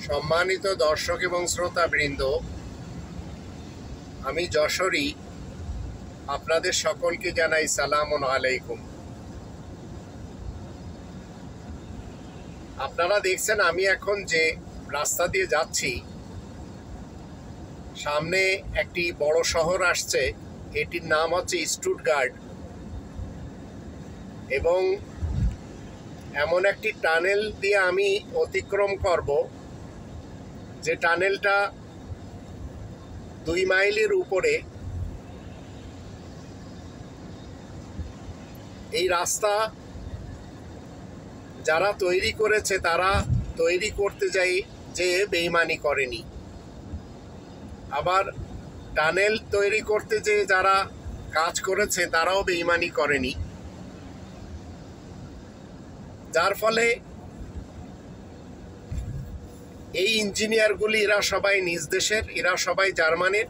সম্মানিত দর্শক এবং শ্রোতাবৃন্দ, আমি যশোরী আপনাদের সকলকে জানাই সালামুন আলাইকুম। আপনারা দেখছেন আমি এখন যে রাস্তা দিয়ে যাচ্ছি, সামনে একটি বড় শহর আসছে, এটির নাম হচ্ছে স্টুটগার্ট, এবং এমন একটি টানেল দিয়ে আমি অতিক্রম করব যে টানেলটা 2 মাইলের উপরে। এই রাস্তা যারা তৈরি করেছে তারা তৈরি করতে যে বেইমানি করেনি, আবার টানেল তৈরি করতে যে যারা কাজ করেছে তারাও বেইমানি করেনি, যার ফলে এই ইঞ্জিনিয়ারগুলি এরা সবাই নিজ দেশের, এরা সবাই জার্মানির,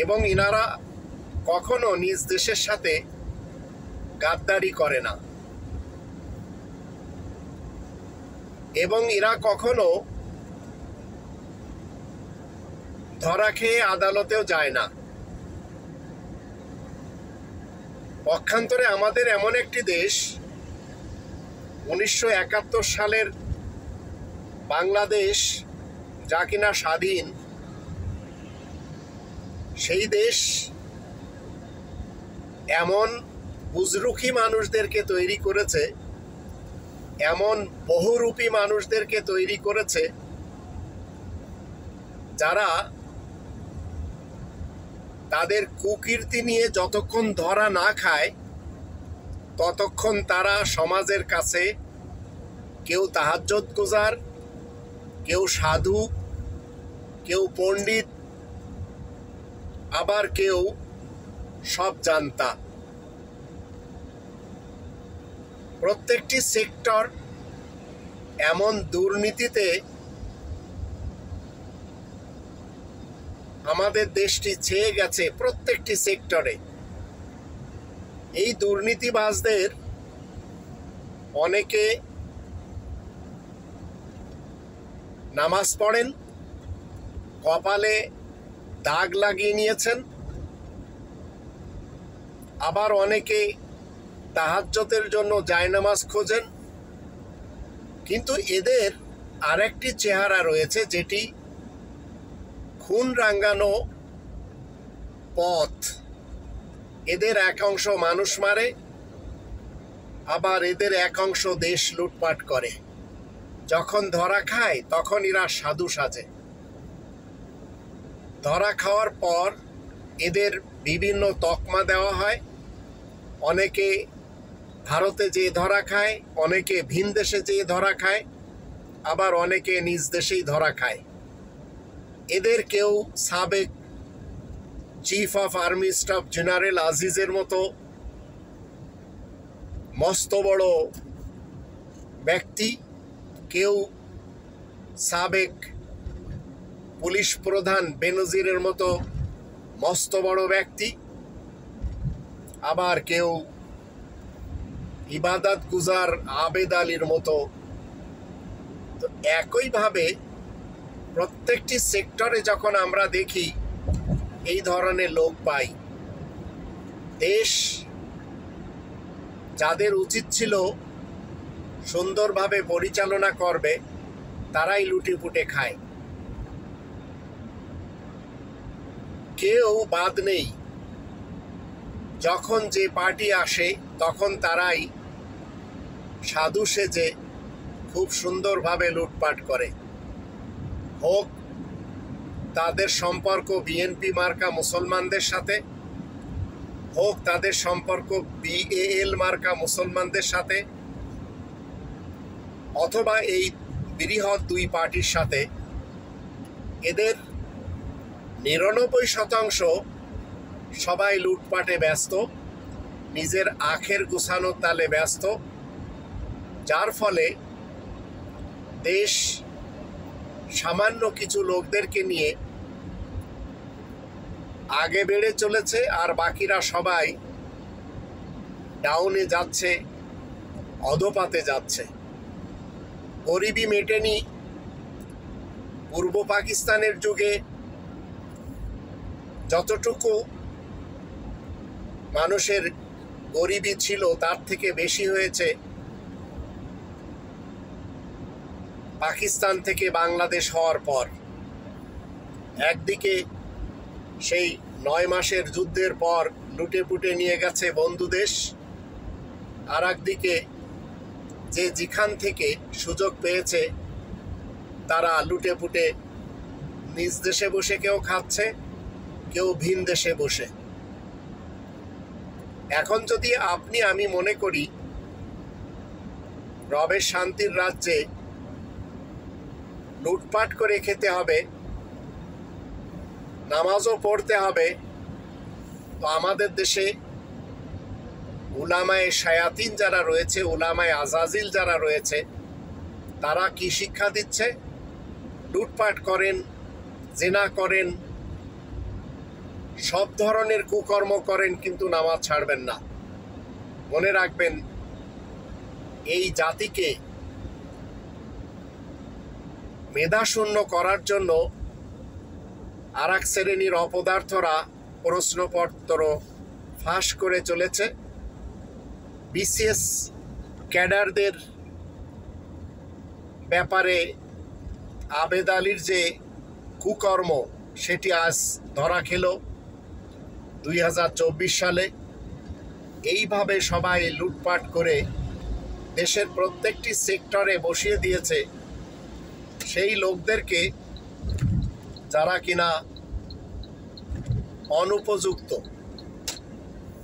এবং ইনারা কখনো নিজ দেশের সাথে গাদ্দারি করে না, এবং এরা কখনো ধরা খেয়ে আদালতেও যায় না। পক্ষান্তরে আমাদের এমন একটি দেশ, 1971 সালের বাংলাদেশ, যা কিনা স্বাধীন, সেই দেশ এমন বুজরুখী মানুষদেরকে তৈরি করেছে, এমন বহুরূপী মানুষদেরকে তৈরি করেছে, যারা তাদের কুকীর্তি নিয়ে যতক্ষণ ধরা না খায় ততক্ষণ তারা সমাজের কাছে কেউ তাহাজ্জুদ গুজার, কেউ সাধু, কেউ পণ্ডিত, আবার কেউ সব জানতা। প্রত্যেকটি সেক্টর এমন দুর্নীতিতে আমাদের দেশটি ছেয়ে গেছে, প্রত্যেকটি সেক্টরে। এই দুর্নীতিবাজদের অনেকে নামাজ পড়েন, কপালে দাগ লাগিয়ে নিয়েছেন, আবার অনেকে তাহাজ্জুদের জন্য জায়নামাজ খোঁজেন, কিন্তু এদের আরেকটি চেহারা রয়েছে, যেটি খুন রাঙ্গানো পথ। এদের এক অংশ মানুষ মারে, আবার এদের এক অংশ দেশ লুটপাট করে। যখন ধরা খায় তখন এরা সাধু সাজে। ধরা খাওয়ার পর এদের বিভিন্ন তকমা দেওয়া হয়। অনেকে ভারতে যেয়ে ধরা খায়, অনেকে ভিন দেশে যেয়ে ধরা খায়, আবার অনেকে নিজ দেশেই ধরা খায়। এদের কেউ সাবেক chief of army staff general আজিজের মতো মস্ত বড় ব্যক্তি, কেউ সাবেক পুলিশ প্রধান বেনজিরের মতো মস্ত বড় ব্যক্তি, আবার কেউ ইবাদত গুজার আবেদ আলীর মতো। তো একইভাবে প্রত্যেকটি সেক্টরে যখন আমরা দেখি এই ধরনের লোক পাই, দেশ যাদের উচিত ছিল সুন্দরভাবে পরিচালনা করবে, তারাই লুটিপুটে খায়। কেউ বাদ নেই। যখন যে পার্টি আসে তখন তারাই সাধু সেজে খুব সুন্দরভাবে লুটপাট করে, হোক তাদের সম্পর্ক বিএনপি মার্কা মুসলমানদের সাথে, হোক তাদের সম্পর্ক বিএএল মার্কা মুসলমানদের সাথে, অথবা এই বৃহৎ 2 পার্টির সাথে। এদের 99% সবাই লুটপাটে ব্যস্ত, নিজের আখের গুছানোর তালে ব্যস্ত, যার ফলে দেশ সামান্য কিছু লোকদেরকে নিয়ে আগে বেড়ে চলেছে, আর বাকিরা সবাই ডাউনে যাচ্ছে, অধপাতে যাচ্ছে। গরিবই মেটেনি, পূর্ব পাকিস্তানের যুগে যতটুকু মানুষের গরিবী ছিল তার থেকে বেশি হয়েছে পাকিস্তান থেকে বাংলাদেশ হওয়ার পর। একদিকে সেই 9 মাসের যুদ্ধের পর লুটেপুটে নিয়ে গেছে বন্ধু দেশ, আর একদিকে যে যেখান থেকে সুযোগ পেয়েছে তারা লুটেপুটে নিজ দেশে বসে কেউ খাচ্ছে, কেউ ভিন দেশে বসে। এখন যদি আপনি আমি মনে করি রবের শান্তির রাজ্যে লুটপাট করে খেতে হবে, নামাজও পড়তে হবে, তো আমাদের দেশে উলামায়ে শায়াতিন যারা রয়েছে, উলামায়ে আজাজিল যারা রয়েছে, তারা কি শিক্ষা দিচ্ছে? লুটপাট করেন, জিনা করেন, সব ধরনের কুকর্ম করেন, কিন্তু নামাজ ছাড়বেন না। মনে রাখবেন, এই জাতিকে মেধাশূন্য করার জন্য আর এক শ্রেণীর অপদার্থরা প্রশ্নপত্র ফাঁস করে চলেছে। বিসিএস ক্যাডারদের ব্যাপারে আবেদ আলীর যে কুকর্ম সেটি আজ ধরা খেল 2024 সালে। এইভাবে সবাই লুটপাট করে দেশের প্রত্যেকটি সেক্টরে বসিয়ে দিয়েছে সেই লোকদেরকে যারা কিনা অনুপযুক্ত।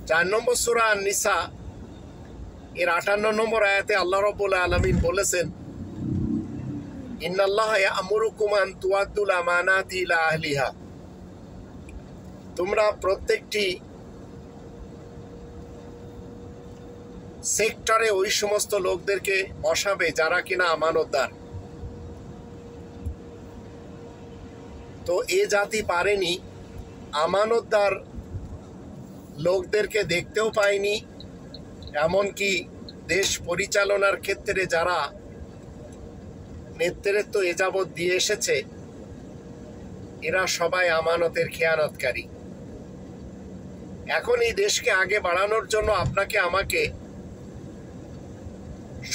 4 নম্বর সূরা আন-নিসা এর 58 নম্বর আয়াতে আল্লাহ রাব্বুল আলামিন বলেছেন, ইন্নাল্লাহা ইয়া'মুরুকুম আন তুআদ্দুল আমানাতি ইলা আহলিহা। তোমরা প্রত্যেকটি সেক্টরে ওই সমস্ত লোকদেরকে বসাবে যারা কিনা আমানতদার। তো এ জাতি পারেনি, আমানতদার লোকদেরকে দেখতেও পায়নি। এমনকি দেশ পরিচালনার ক্ষেত্রে যারা নেতৃত্ব এ যাবৎ দিয়ে এসেছে, এরা সবাই আমানতের খেয়ানতকারী। এখন এই দেশকে আগে বাড়ানোর জন্য আপনাকে আমাকে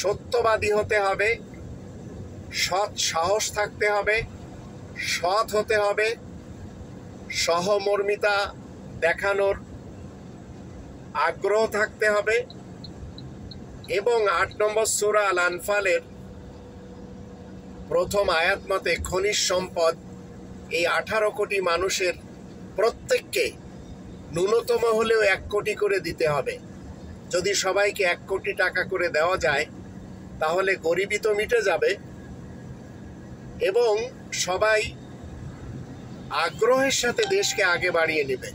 সত্যবাদী হতে হবে, সৎ সাহস থাকতে হবে, সৎ হতে হবে, সহমর্মিতা দেখানোর আগ্রহ থাকতে হবে, এবং 8 নম্বর সূরা আল আনফালের প্রথম আয়াত মতে খনিজ সম্পদ এই 18 কোটি মানুষের প্রত্যেককে ন্যূনতম হলেও 1 কোটি করে দিতে হবে। যদি সবাইকে 1 কোটি টাকা করে দেওয়া যায় তাহলে গরিবি তো মিটে যাবে এবং সবাই আগ্রহের সাথে দেশকে আগে বাড়িয়ে নেবে।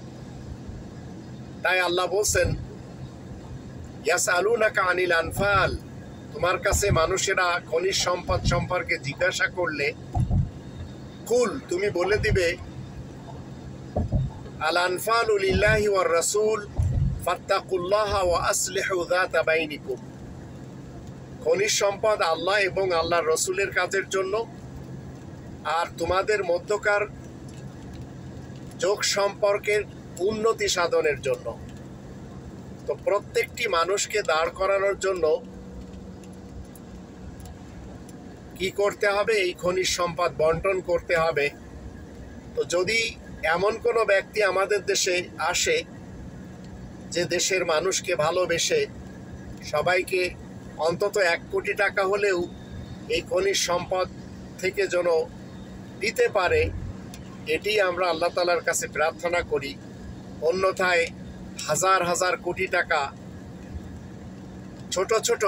তাই আল্লাহ বলছেন, ইয়াসআলুনাকা আনিল আনফাল, তোমার কাছে মানুষেরা খনিজ সম্পদ সম্পর্কে জিজ্ঞাসা করলে কুল, তুমি বলে দিবে, আল আনফালু লিল্লাহি ওয়ার রাসূল ফাত্তাকুল্লাহা ওয়া আসলিহু যাতা বাইনিকুম। খনিজ সম্পদ আল্লাহ এবং আল্লাহর রসুলের কাজের জন্য, আর তোমাদের মধ্যকার যোগ সম্পর্কের উন্নতি সাধনের জন্য। তো প্রত্যেকটি মানুষকে দাঁড় করানোর জন্য কি করতে হবে? এই খনিজ সম্পদ বন্টন করতে হবে। তো যদি এমন কোনো ব্যক্তি আমাদের দেশে আসে যে দেশের মানুষকে ভালোবেসে সবাইকে অন্তত 1 কোটি টাকা হলেও এই খনিজ সম্পদ থেকে যেন দিতে পারে, এটি আমরা আল্লাহ তাআলার কাছে প্রার্থনা করি। অন্যথায় হাজার হাজার কোটি টাকা ছোট ছোট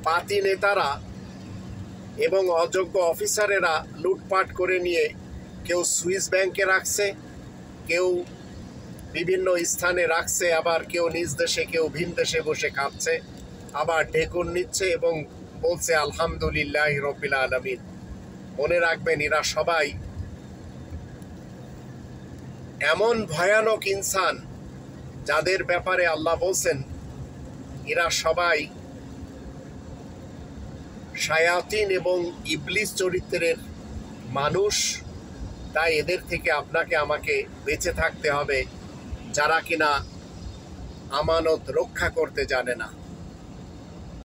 পাতি নেতারা এবং অযোগ্য অফিসারেরা লুটপাট করে নিয়ে কেউ সুইস ব্যাংকে রাখছে, কেউ বিভিন্ন স্থানে রাখছে, আবার কেউ নিজ দেশে, কেউ ভিন দেশে বসে খাচ্ছে, আবার ঢেকুর নিচ্ছে এবং বলছে আলহামদুলিল্লাহ রব্বিল আলামিন। মনে রাখবেন, এরা সবাই এমন ভয়ানক ইনসান যাদের ব্যাপারে আল্লাহ বলছেন এরা সবাই শায়াতিন এবং ইবলিস চরিত্রের মানুষ, তাই এদের থেকে আপনাকে আমাকে বেঁচে থাকতে হবে, যারা কিনা আমানত রক্ষা করতে জানে না।